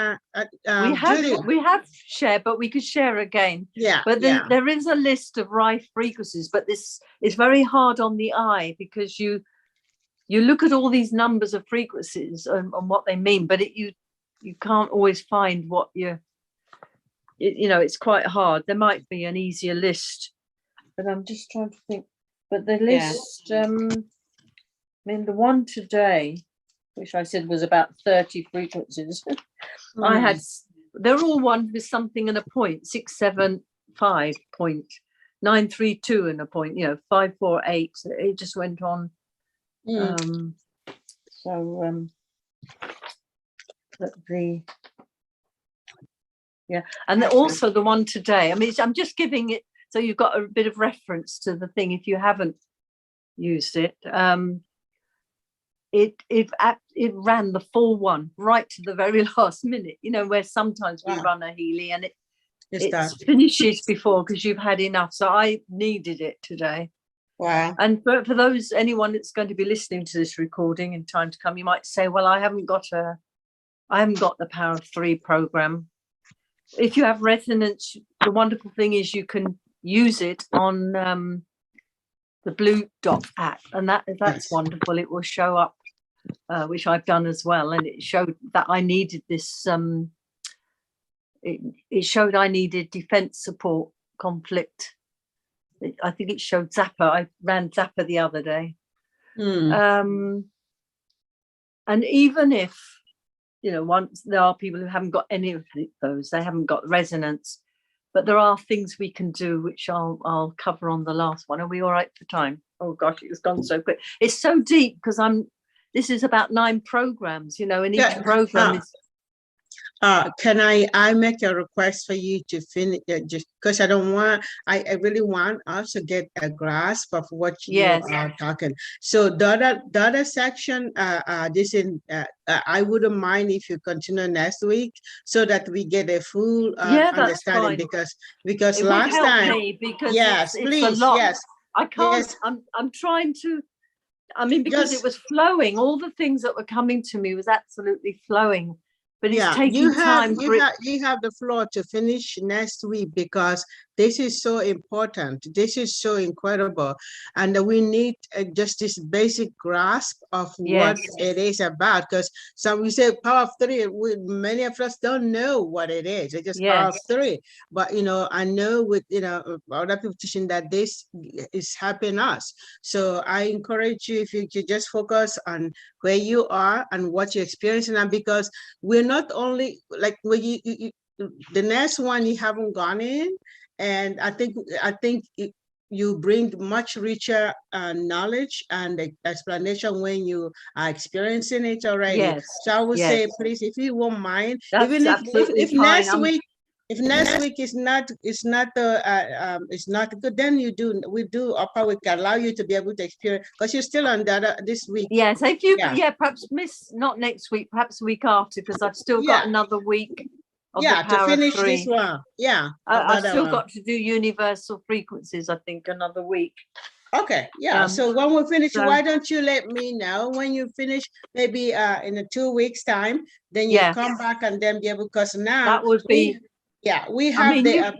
we have shared, but we could share again. Yeah. But there is a list of rife frequencies, but this is very hard on the eye because you look at all these numbers of frequencies and what they mean, but you can't always find what it's quite hard. There might be an easier list, but I'm just trying to think. But the list, I mean, the one today, which I said was about 30 frequencies, they're all one with something and a point, 675 point, 932 and a point, 548. It just went on. And also the one today, I mean, I'm just giving it so you've got a bit of reference to the thing if you haven't used it. It ran the full one right to the very last minute, where sometimes we run a Healy and it finishes before because you've had enough. So I needed it today. Wow. And for anyone that's going to be listening to this recording in time to come, you might say, well, I haven't got the Power of 3 program. If you have resonance, the wonderful thing is you can use it on the Blue Dot app, and that's wonderful. It will show up, which I've done as well, and it showed that I needed this. It showed I needed defense support, conflict. I think it showed Zappa. I ran Zappa the other day, and even if once there are people who haven't got any of those, they haven't got resonance. but there are things we can do, which I'll cover on the last one. Are we all right for time? Oh gosh, it's gone so quick. It's so deep because this is about 9 programs, and each program is. Can I make a request for you to finish, just because I really want us to get a grasp of what you are talking. So the other section, I wouldn't mind if you continue next week so that we get a full understanding, because it last would help time, me because yes, it's please, a lot. yes. I can't, yes. I'm trying to, because it was flowing, all the things that were coming to me was absolutely flowing. But it's taking time. You have the floor to finish next week, because this is so important. This is so incredible. And we need just this basic grasp of what it is about. Because we say power of 3, many of us don't know what it is. It's just power of 3. But, I know with, other people teaching that this is helping us. So I encourage you, if you could just focus on where you are and what you're experiencing. And because we're not only like when the next one you haven't gone in, and I think you bring much richer knowledge and explanation when you are experiencing it already. So I would say, please, if you won't mind, even if next week. If next week is not good, then we do upper week allow you to be able to experience, because you're still on this week. Yes, if you perhaps miss not next week, perhaps the week after, because I've still got another week of the power to finish of 3. this one. I've still got to do universal frequencies, I think, another week. Okay, so when we finish, why don't you let me know when you finish, maybe in 2 weeks time, then you come back and then be able, because now that would be we have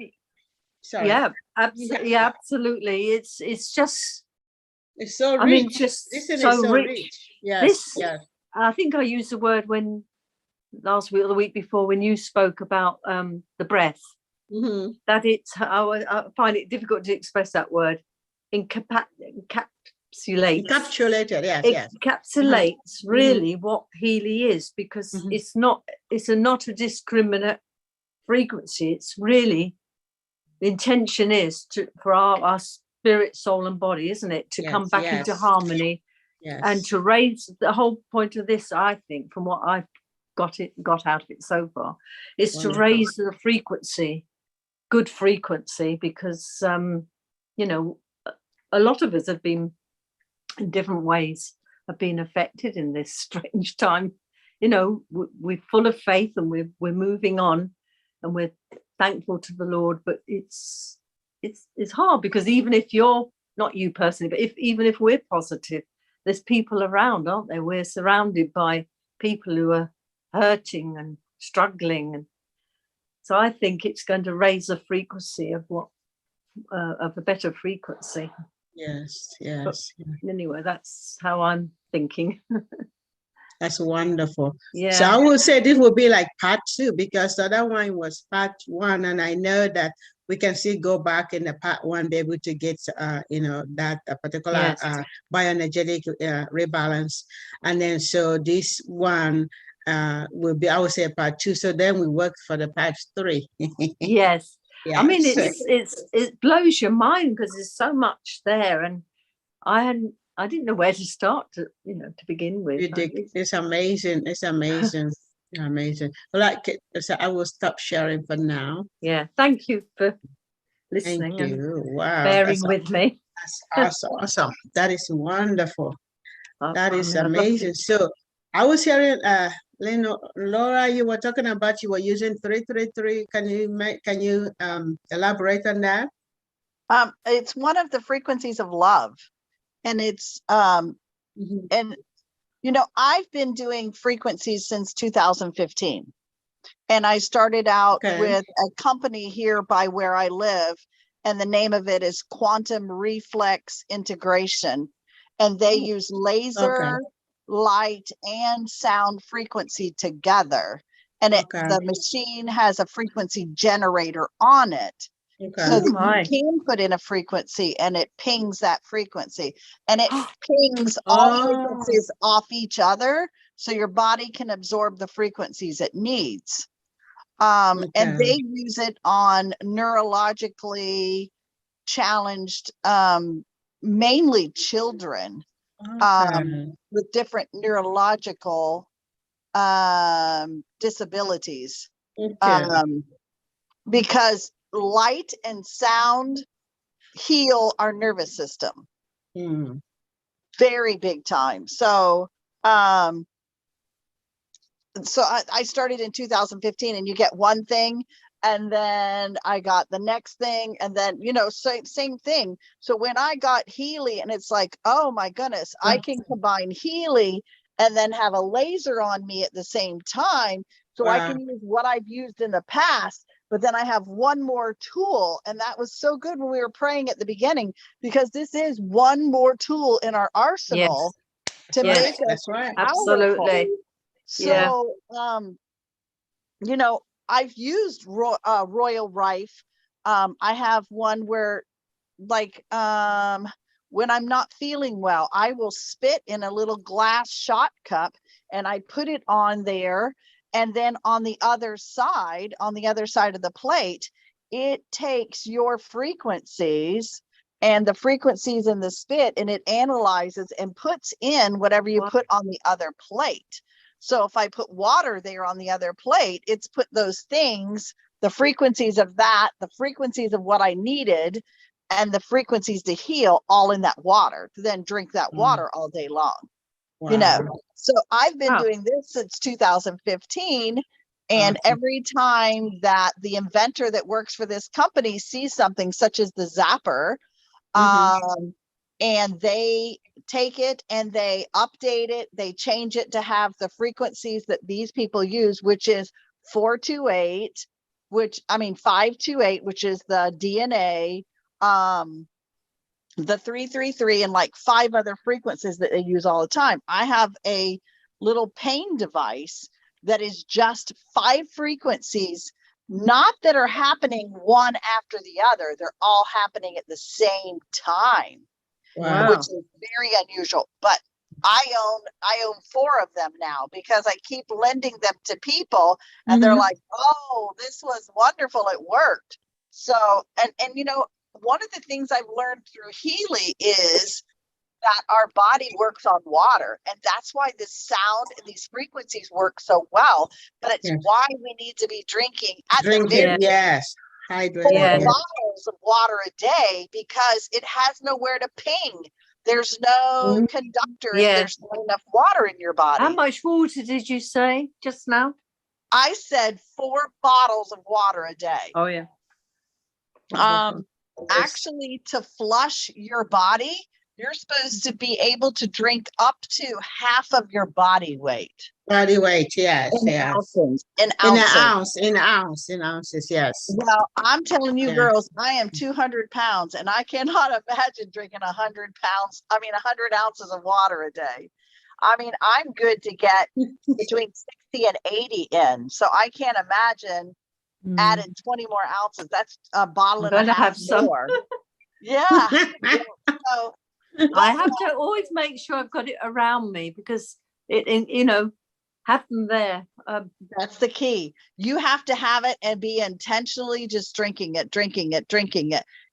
sorry. Absolutely. It's just, it's so rich. Just Isn't so it so rich. Yes. I think I used the word when last week or the week before when you spoke about the breath, that I find it difficult to express that word. Encapsulates. It encapsulates really what Healy is, because it's not a discriminate frequency. It's really, the intention is for our spirit, soul and body, isn't it, to come back into harmony and to raise. The whole point of this, I think, from what I've got out of it so far, is to raise the frequency, good frequency, because a lot of us have been, in different ways, have been affected in this strange time. We're full of faith and we're moving on, and we're thankful to the Lord. But it's hard, because even if you're not you personally, but even if we're positive, there's people around, aren't there? We're surrounded by people who are hurting and struggling, and so I think it's going to raise the frequency of of a better frequency. Yes. But anyway, that's how I'm thinking. That's wonderful. Yeah. So I will say this will be like part 2, because the other one was part 1, and I know that we can still go back in the part 1, be able to get that particular bioenergetic rebalance, and then so this one will be, I would say, part 2. So then we work for the part 3. Yes. Yeah, it blows your mind, because there's so much there, and I didn't know where to start to begin with. It's amazing. It's amazing. Amazing. So I will stop sharing for now. Yeah. Thank you for listening. Thank you. Wow. Bearing with me. That's awesome. That is wonderful. That is amazing. So I was hearing Laura, you were talking about you were using 333. Can you elaborate on that? It's one of the frequencies of love, and it's and I've been doing frequencies since 2015, and I started out with a company here by where I live, and the name of it is Quantum Reflex Integration, and they use laser, light and sound frequency together, and the machine has a frequency generator on it, so that you can put in a frequency and it pings that frequency, and it pings all frequencies off each other, so your body can absorb the frequencies it needs. And they use it on neurologically challenged, mainly children, with different neurological disabilities. Because light and sound heal our nervous system. Very big time. So I started in 2015, and you get one thing, and then I got the next thing, and then, you know, same thing. So when I got Healy, and it's like, oh my goodness, I can combine Healy and then have a laser on me at the same time. So I can use what I've used in the past, but then I have one more tool. And that was so good when we were praying at the beginning, because this is one more tool in our arsenal to make us powerful. Absolutely. So, you know, I've used Royal Rife. I have one where, like, when I'm not feeling well, I will spit in a little glass shot cup, and I put it on there. And then on the other side of the plate, it takes your frequencies and the frequencies in the spit, and it analyzes and puts in whatever you put on the other plate. So if I put water there on the other plate, it's put those things, the frequencies of that, the frequencies of what I needed, and the frequencies to heal, all in that water, to then drink that water all day long. You know, so I've been doing this since 2015. And every time that the inventor that works for this company sees something such as the zapper, and they take it and they update it, they change it to have the frequencies that these people use, which is 428, 528, which is the DNA, the 333, and like 5 other frequencies that they use all the time. I have a little pain device that is just 5 frequencies, not that are happening one after the other. They're all happening at the same time, which is very unusual. But I own 4 of them now, because I keep lending them to people, and they're like, oh, this was wonderful, it worked. So, and you know, one of the things I've learned through Healy is that our body works on water, and that's why this sound and these frequencies work so well. But it's why we need to be drinking hydrated. 4 bottles of water a day, because it has nowhere to ping. There's no conductor if there's not enough water in your body. How much water did you say just now? I said 4 bottles of water a day. Oh yeah. Actually, to flush your body, you're supposed to be able to drink up to half of your body weight. Yes. Ounces. In ounces, yes. Well, I'm telling you, girls, I am 200 pounds, and I cannot imagine drinking 100 ounces of water a day. I mean, I'm good to get between 60 and 80 in. So I can't imagine adding 20 more ounces. That's a bottle and a half more. Yeah. So I have to always make sure I've got it around me, because it you know, have them there. That's the key. You have to have it and be intentionally just drinking it.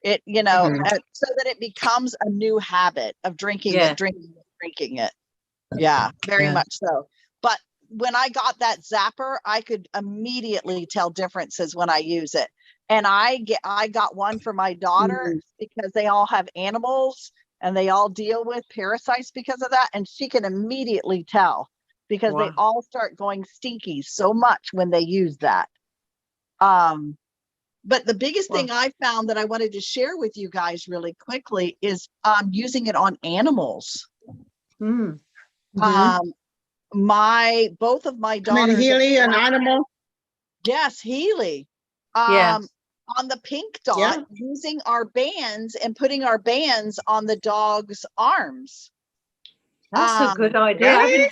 It, you know, so that it becomes a new habit of drinking it. Yeah, very much so. But when I got that zapper, I could immediately tell differences when I use it. And I got one for my daughter because they all have animals and they all deal with parasites because of that. And she can immediately tell, because they all start going stinky so much when they use that. But the biggest thing I found that I wanted to share with you guys really quickly is using it on animals. Both of my daughters. Healy, an animal? Yes, Healy. On the pink dot, using our bands and putting our bands on the dog's arms. That's a good idea. Really?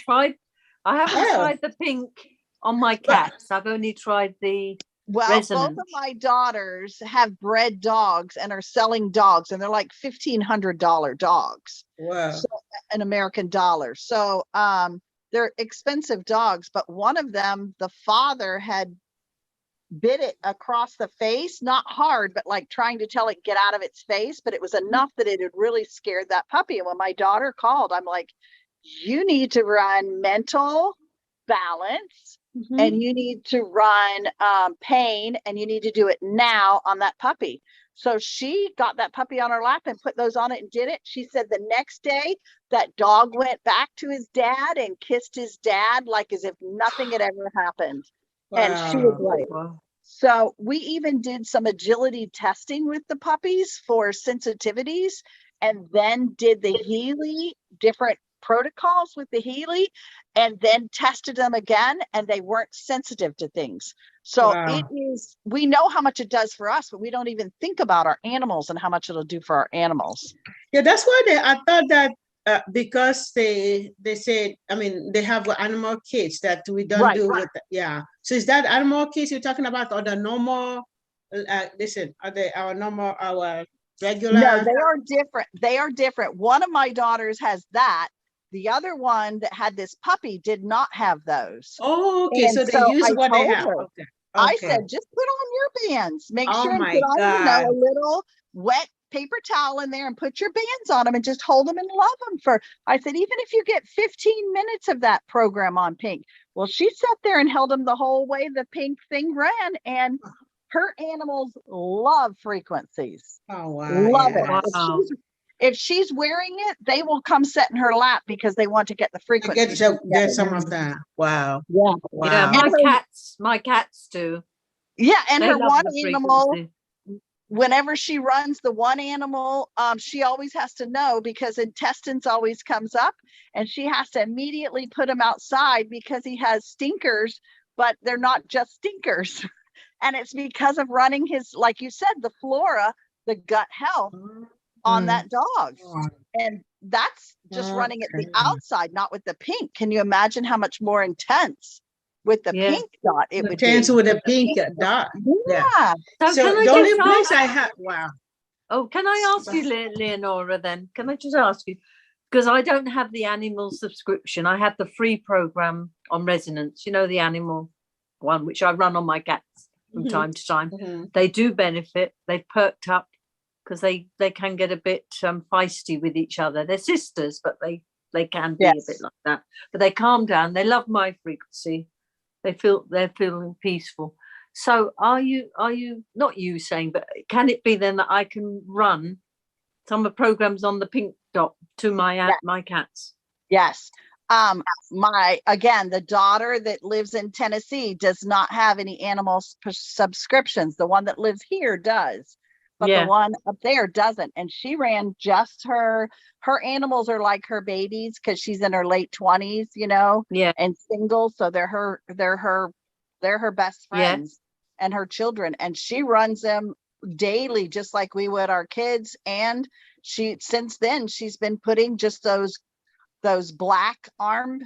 I haven't tried the pink on my cats. I've only tried the resonance. Both of my daughters have bred dogs and are selling dogs, and they're like $1,500 dogs. Wow. So, an American dollar. So they're expensive dogs, but one of them, the father had bit it across the face, not hard, but like trying to tell it get out of its face. But it was enough that it had really scared that puppy. And when my daughter called, I'm like, you need to run mental balance, and you need to run pain, and you need to do it now on that puppy. So she got that puppy on her lap and put those on it and did it. She said the next day that dog went back to his dad and kissed his dad like as if nothing had ever happened. Wow. And she was like, Wow. so we even did some agility testing with the puppies for sensitivities, and then did the Healy, different protocols with the Healy, and then tested them again, and they weren't sensitive to things. So Wow. it is, we know how much it does for us, but we don't even think about our animals and how much it'll do for our animals. Yeah, that's why I thought that because they said, I mean, they have animal kits that we don't do with, yeah. So is that animal kits you're talking about, or the normal, listen, are they our normal, our regular? No, they are different. They are different. One of my daughters has that. The other one that had this puppy did not have those. Oh, okay. And So they use I what they told have. her, Okay. I Okay. said, just put on your bands. Make Oh sure and my put on, you know, God. a little wet paper towel in there and put your bands on them and just hold them and love them for, I said, even if you get 15 minutes of that program on Pink. Well, she sat there and held them the whole way the Pink thing ran, and her animals love frequencies. Oh wow. Love Yeah. it. Wow. If she's wearing it, they will come sit in her lap because they want to get the I frequency. get some of that. Wow. Yeah. Yeah, Wow. my cats do. Yeah. And They her love one the animal, frequency. whenever she runs the one animal, she always has to know, because intestines always comes up, and she has to immediately put him outside because he has stinkers, but they're not just stinkers. And it's because of running his, like you said, the flora, the gut health on that dog. And that's just running it the outside, not with the Pink. Can you imagine how much more intense with the Pink dot it would be? With a pink dot. Yeah. So can I the only just place ask, I have, wow. oh, can I ask you, Leonora, then? Can I just ask you? Because I don't have the animal subscription. I have the free program on Resonance, you know, the animal one, which I run on my cats from time to time. They do benefit. They've perked up because they can get a bit feisty with each other. They're sisters, but they can be a bit like that. But they calm down. They love my frequency. They're feeling peaceful. So are you not you saying, but can it be then that I can run some of the programs on the Pink dot to my my cats? Yes. The daughter that lives in Tennessee does not have any animal subscriptions. The one that lives here does, but the one up there doesn't. And she ran just her animals are like her babies, because she's in her late 20s, you know, and single. So they're her best friends and her children. And she runs them daily, just like we would our kids. And since then she's been putting just those black armed,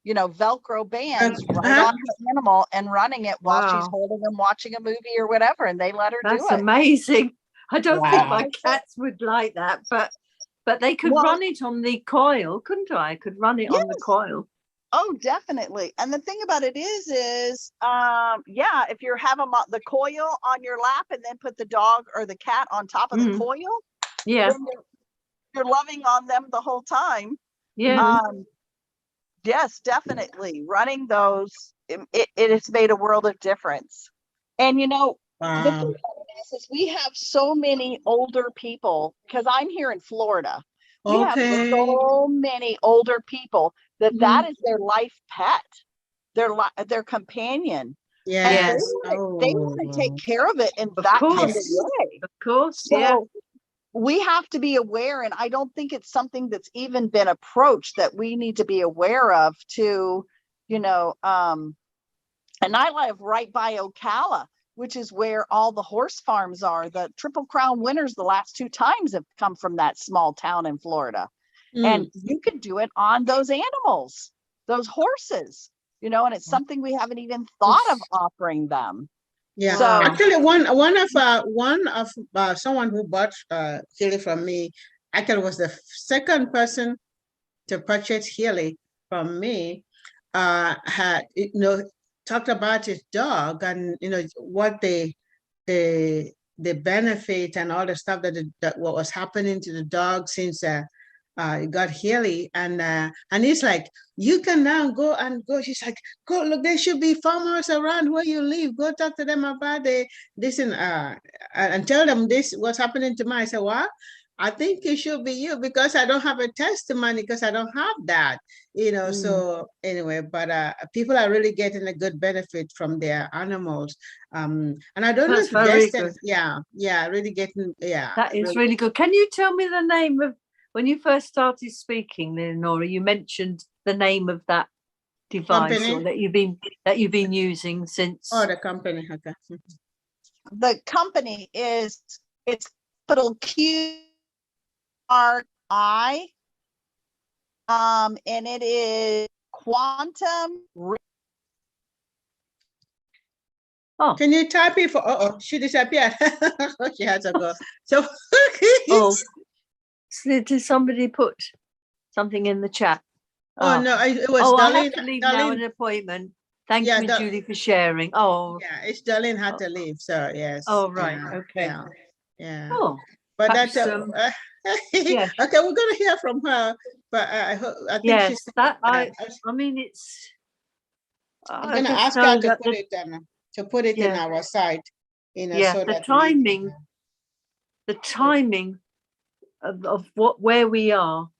you know, Velcro bands right on her animal and running it while she's holding them, watching a movie or whatever, and they let her do it. That's amazing. I don't think my cats would like that, but they could run it on the coil, couldn't I? I could run it on the coil. Oh, definitely. And the thing about it is if you have them on the coil on your lap and then put the dog or the cat on top of the coil, then you're loving on them the whole time. Yes, definitely. Running those, it has made a world of difference. And you know, the thing about it is we have so many older people, because I'm here in Florida. We have so many older people that is their life pet, their companion. Yes. And they want to take care of it in that kind of way. Of course. So we have to be aware, and I don't think it's something that's even been approached that we need to be aware of to, you know, and I live right by Ocala, which is where all the horse farms are. The Triple Crown winners the last 2 times have come from that small town in Florida. And you could do it on those animals, those horses, you know, and it's something we haven't even thought of offering them. Yeah. So, actually, one of someone who bought Healy from me actually was the second person to purchase Healy from me. Had, you know, talked about his dog and, you know, what the benefit and all the stuff that what was happening to the dog since it got Healy, and he's like, you can now go and go. She's like, go look, there should be farmers around where you live. Go talk to them about this and tell them this what's happening to me. I said, what? I think it should be you because I don't have a testimony because I don't have that, you know. So anyway, but people are really getting a good benefit from their animals. And I don't know if Destin, really getting, That is really good. Can you tell me the name of, when you first started speaking, Leonora, you mentioned the name of that device or that you've been using since. Oh, the company. Okay. The company is, it's capital QRI, and it is quantum. Oh, can you type it for? She disappeared. She had to go. So. Did somebody put something in the chat? Oh no, it was. Oh, Darlene, I have to leave now. An appointment. Thank you, Julie, for sharing. Oh, yeah, it's Darlene had to leave. So yes. Oh right, okay. Yeah. Oh, but perhaps, that's yes. Okay, we're gonna hear from her. But I think she's that. I mean, it's. I'm gonna ask her to put it in our site. You know, so the timing. The timing of where we are,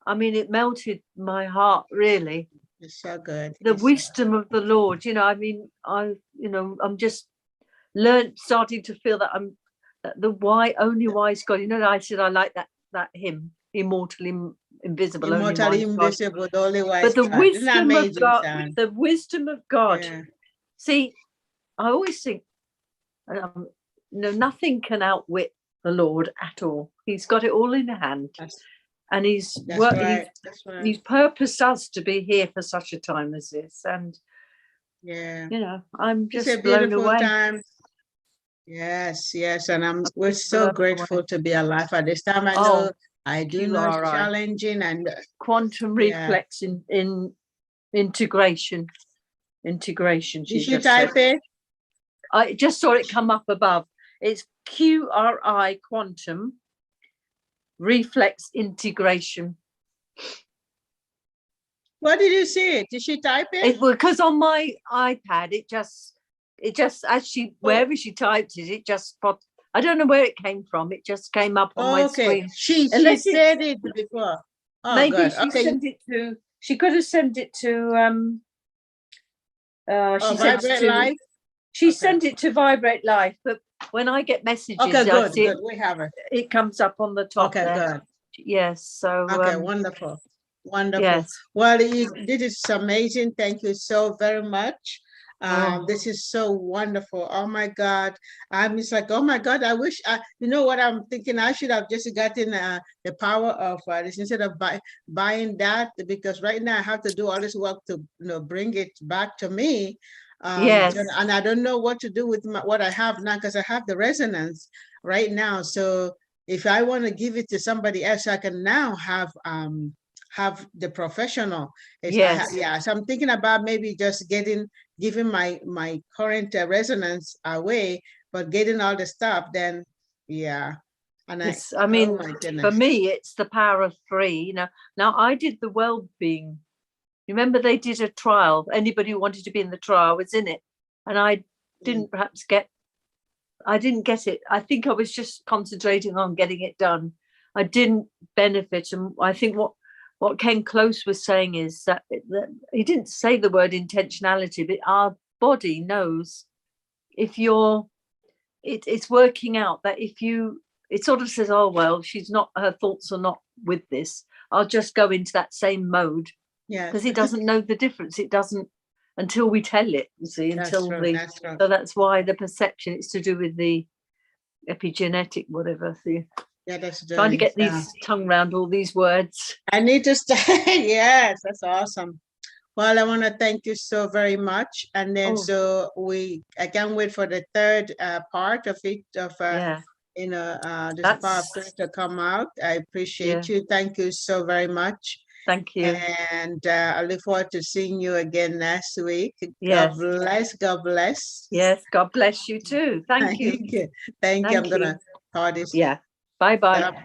I mean, it melted my heart, really. It's so good. The wisdom of the Lord, you know. I mean, I'm just starting to feel that I'm the only wise God. You know, I said I like that hymn, immortal, invisible, immortally invisible, the only wise. But the God. wisdom of God, the wisdom of God. Yeah. See, I always think, nothing can outwit the Lord at all. He's got it all in hand. And he's purposed us to be here for such a time as this. And you know, I'm just blown away. Time. Yes, and we're so grateful to be alive at this time. I know I do know it's challenging, and quantum reflex in integration. Did you type it? I just saw it come up above. It's QRI, quantum reflex integration. What did you see? Did she type it? Because on my iPad, it just as she wherever she typed it, it just popped. I don't know where it came from. It just came up on my screen. She said it before. Oh, maybe God. She sent it to. She could have sent it to. She Vibrate Life. She sent it to Vibrate Life, but when I get messages, good. We have it. It comes up on the top. Okay, good. Yes. So. Okay, wonderful. Yes. Well, this is amazing. Thank you so very much. This is so wonderful. Oh my God. I'm just like, oh my God, I wish you know what I'm thinking, I should have just gotten the power of this instead of buying that, because right now I have to do all this work to bring it back to me. Yes. And I don't know what to do with what I have now, because I have the resonance right now. So if I want to give it to somebody else, I can now have the professional. Yes. So I'm thinking about maybe just giving my current resonance away, but getting all the stuff, then and yes, I mean, for me it's the power of 3. You know, now I did the Wellbeing. Remember they did a trial. Anybody who wanted to be in the trial was in it, and I didn't I didn't get it. I think I was just concentrating on getting it done. I didn't benefit. And I think what Ken Close was saying is that he didn't say the word intentionality, but our body knows if it's working out that it sort of says, oh, well, her thoughts are not with this. I'll just go into that same mode. Yeah. Because it doesn't know the difference. It doesn't until we tell it, you see, so that's why the perception, it's to do with the epigenetic, whatever. That's trying to get these tongue around all these words. I need to start. Yes, that's awesome. Well, I want to thank you so very much. And then I can't wait for the third part of it, this power to come out. I appreciate you. Thank you so very much. Thank you. And I look forward to seeing you again next week. Yes. God bless. God bless. Yes. God bless you too. Thank you. Thank you. I'm Thank going you. to call this. Yeah. Bye-bye. Up.